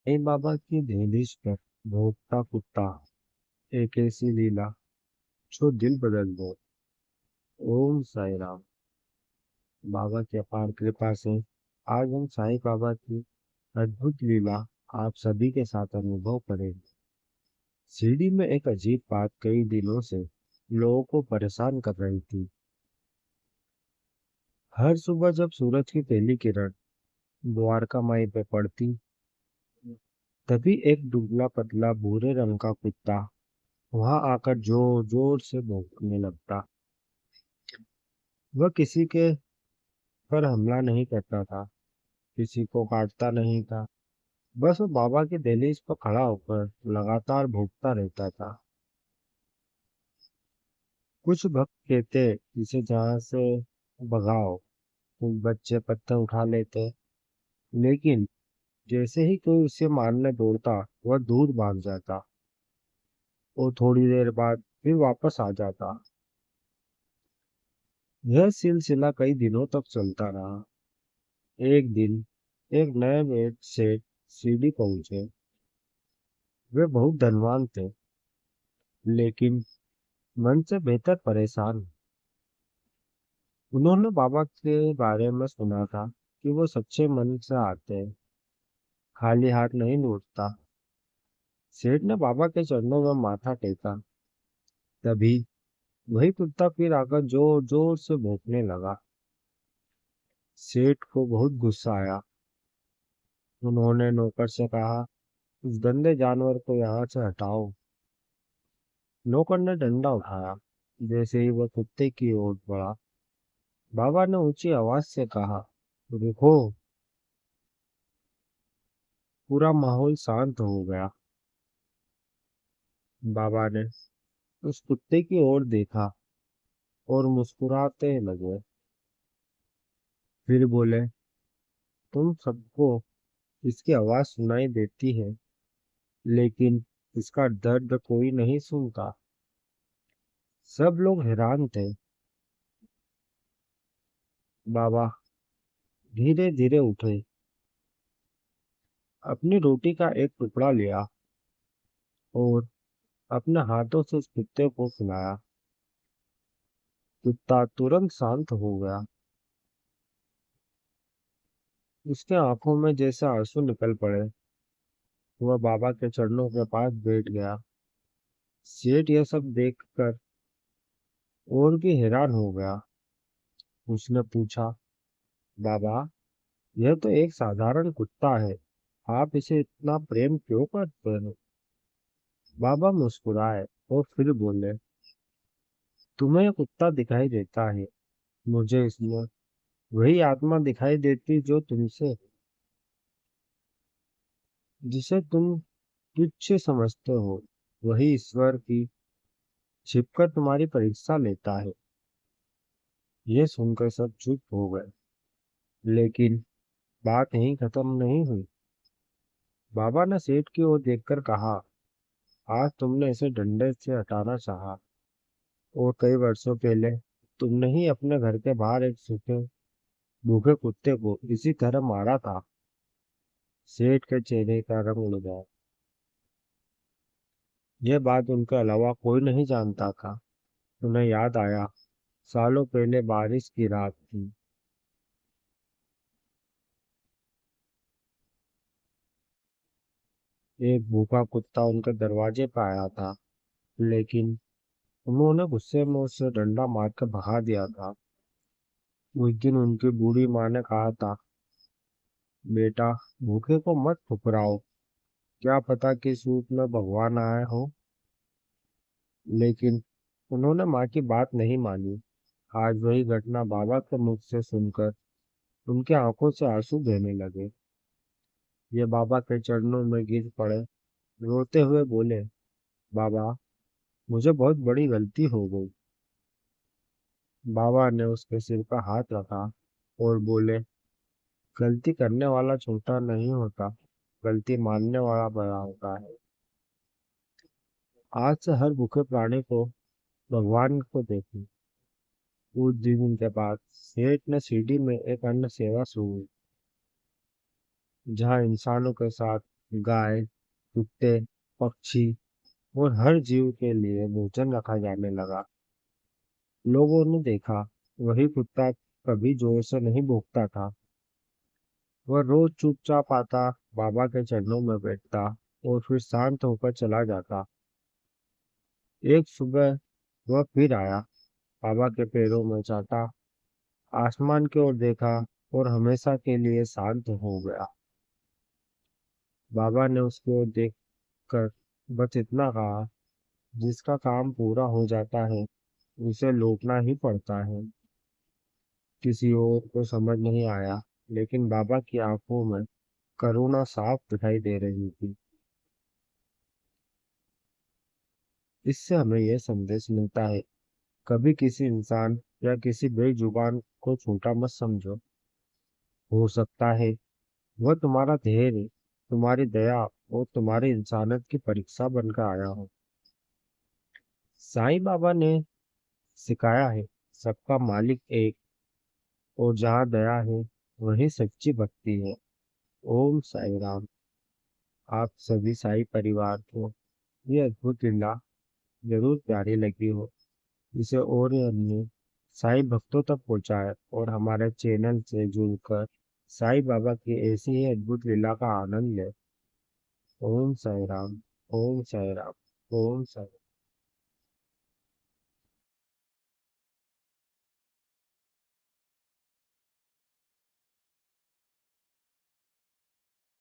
साईं बाबा की दहलीज पर भोगता कुत्ता, एक ऐसी लीला जो दिल बदल दे। ओम साई राम। बाबा की अपार कृपा से आज हम साईं बाबा की अद्भुत लीला आप सभी के साथ अनुभव करेंगे। शिरडी में एक अजीब बात कई दिनों से लोगों को परेशान कर रही थी। हर सुबह जब सूरज की पहली किरण द्वारका माई पे पड़ती, तभी एक दुबला पतला भूरे रंग का कुत्ता वहां आकर जोर जोर से भौंकने लगता। वह किसी के पर हमला नहीं करता था, किसी को काटता नहीं था। बस वो बाबा की दहलीज पर खड़ा होकर लगातार भौंकता रहता था। कुछ भक्त कहते इसे जहां से भगाओ, कुछ बच्चे पत्थर उठा लेते, लेकिन जैसे ही कोई उसे मारने दौड़ता वह दूर भाग जाता और थोड़ी देर बाद फिर वापस आ जाता। यह सिलसिला कई दिनों तक चलता रहा। एक दिन एक नए वेद सेठ शिरडी पहुंचे। वे बहुत धनवान थे, लेकिन मन से बेहतर परेशान। उन्होंने बाबा के बारे में सुना था कि वो सच्चे मन से आते हैं, खाली हाथ नहीं लौटता। सेठ ने बाबा के चरणों में माथा टेका। तभी वही कुत्ता फिर आकर जोर जोर से भौंकने लगा। सेठ को बहुत गुस्सा आया। उन्होंने नौकर से कहा, इस गंदे जानवर को यहाँ से हटाओ। नौकर ने डंडा उठाया। जैसे ही वह कुत्ते की ओर बढ़ा, बाबा ने ऊंची आवाज से कहा, रुको। पूरा माहौल शांत हो गया। बाबा ने उस कुत्ते की ओर देखा और मुस्कुराते लगे। फिर बोले, तुम सबको इसकी आवाज सुनाई देती है, लेकिन इसका दर्द कोई नहीं सुनता। सब लोग हैरान थे। बाबा धीरे धीरे उठे, अपनी रोटी का एक टुकड़ा लिया और अपने हाथों से उस कुत्ते को खिलाया। कुत्ता तुरंत शांत हो गया। उसके आंखों में जैसे आंसू निकल पड़े। वह बाबा के चरणों के पास बैठ गया। सेठ यह सब देखकर और भी हैरान हो गया। उसने पूछा, बाबा, यह तो एक साधारण कुत्ता है, आप इसे इतना प्रेम क्यों करते हैं? बाबा मुस्कुराए और फिर बोले, तुम्हें यह कुत्ता दिखाई देता है, मुझे इसमें वही आत्मा दिखाई देती जो तुमसे, जिसे तुम तुच्छ समझते हो, वही ईश्वर की छिपकर तुम्हारी परीक्षा लेता है। ये सुनकर सब चुप हो गए, लेकिन बात यहीं खत्म नहीं हुई। बाबा ने सेठ की ओर देखकर कहा, आज तुमने इसे डंडे से हटाना चाहा, और कई वर्षों पहले तुमने ही अपने घर के बाहर एक सूखे भूखे कुत्ते को इसी तरह मारा था। सेठ के चेहरे का रंग उड़ गया। यह बात उनके अलावा कोई नहीं जानता था। उन्हें याद आया, सालों पहले बारिश की रात थी। एक भूखा कुत्ता उनके दरवाजे पर आया था, लेकिन उन्होंने गुस्से में उसे डंडा मारकर भगा दिया था। उस दिन उनकी बूढ़ी माँ ने कहा था, बेटा, भूखे को मत ठुकराओ, क्या पता किस रूप में भगवान आए हो। लेकिन उन्होंने माँ की बात नहीं मानी। आज वही घटना बाबा के मुख से सुनकर उनकी आंखों से आंसू बहने लगे। ये बाबा के चरणों में गिर पड़े, रोते हुए बोले, बाबा, मुझे बहुत बड़ी गलती हो गई। बाबा ने उसके सिर पर हाथ रखा और बोले, गलती करने वाला छोटा नहीं होता, गलती मानने वाला बड़ा होता है। आज से हर भूखे प्राणी को भगवान को देखें। उस दिन के बाद सेठ ने शिरडी में एक अन्न सेवा शुरू की, जहाँ इंसानों के साथ गाय, कुत्ते, पक्षी और हर जीव के लिए भोजन रखा जाने लगा। लोगों ने देखा, वही कुत्ता कभी जोर से नहीं भौंकता था। वह रोज चुपचाप आता, बाबा के चरणों में बैठता और फिर शांत होकर चला जाता। एक सुबह वह फिर आया, बाबा के पैरों में चाटा, आसमान की ओर देखा और हमेशा के लिए शांत हो गया। बाबा ने उसकी ओर देखकर बस इतना कहा, जिसका काम पूरा हो जाता है उसे लौटना ही पड़ता है। किसी और को समझ नहीं आया, लेकिन बाबा की आंखों में करुणा साफ दिखाई दे रही थी। इससे हमें यह संदेश मिलता है, कभी किसी इंसान या किसी बेजुबान को छोटा मत समझो। हो सकता है वह तुम्हारा धैर्य, तुम्हारी दया और तुम्हारी इंसानियत की परीक्षा बनकर आया हो। साईं बाबा ने सिखाया है, सबका मालिक एक, और जहाँ दया है वही सच्ची भक्ति है। ओम साई राम। आप सभी साई परिवार को ये अद्भुत लीला जरूर प्यारी लगी हो। इसे और अन्य साई भक्तों तक पहुंचाए और हमारे चैनल से जुड़कर साई बाबा की ऐसी ही अद्भुत लीला का आनंद ले। ओम साई राम। ओम साई राम। ओम साई